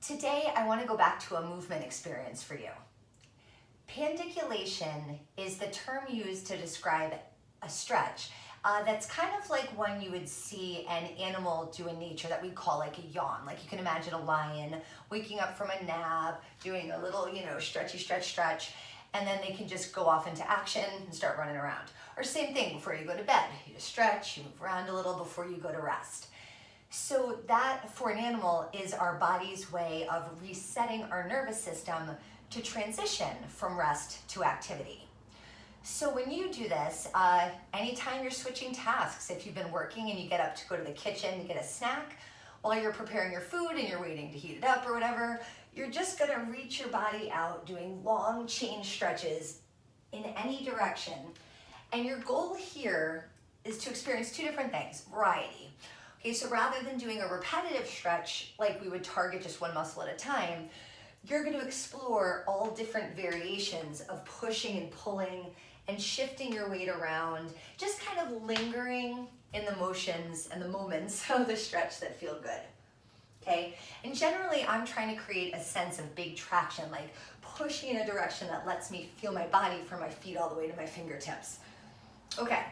Today, I want to go back to a movement experience for you. Pandiculation is the term used to describe a stretch that's kind of like one you would see an animal do in nature that we call like a yawn. Like you can imagine a lion waking up from a nap, doing a little, stretchy stretch, and then they can just go off into action and start running around. Or same thing before you go to bed. You just stretch, you move around a little before you go to rest. So that, for an animal, is our body's way of resetting our nervous system to transition from rest to activity. So when you do this, anytime you're switching tasks, if you've been working and you get up to go to the kitchen to get a snack, while you're preparing your food and you're waiting to heat it up or whatever, you're just gonna reach your body out doing long chain stretches in any direction. And your goal here is to experience two different things: variety. Okay, so rather than doing a repetitive stretch like we would target just one muscle at a time, you're going to explore all different variations of pushing and pulling and shifting your weight around, just kind of lingering in the motions and the moments of the stretch that feel good. Okay, and generally I'm trying to create a sense of big traction, like pushing in a direction that lets me feel my body from my feet all the way to my fingertips. Okay,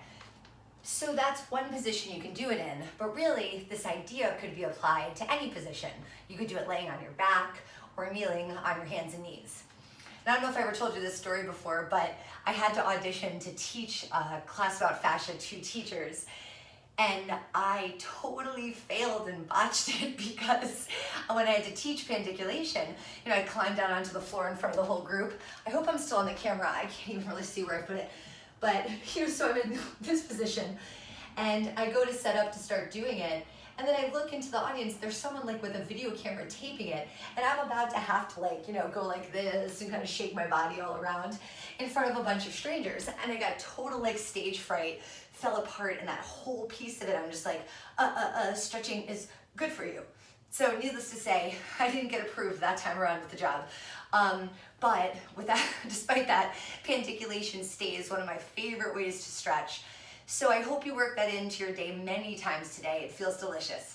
so that's one position you can do it in, but really this idea could be applied to any position. You could do it laying on your back or kneeling on your hands and knees. And I don't know if I ever told you this story before, but I had to audition to teach a class about fascia to teachers, and I totally failed and botched it because when I had to teach pandiculation, I climbed down onto the floor in front of the whole group. I hope I'm still on the camera. I can't even really see where I put it. But so I'm in this position, and I go to set up to start doing it, and then I look into the audience, there's someone like with a video camera taping it, and I'm about to have to go like this and kind of shake my body all around in front of a bunch of strangers, and I got total stage fright, fell apart, and that whole piece of it, I'm just like, stretching is good for you. So needless to say, I didn't get approved that time around with the job. But despite that, pandiculation stays one of my favorite ways to stretch. So I hope you work that into your day many times today. It feels delicious.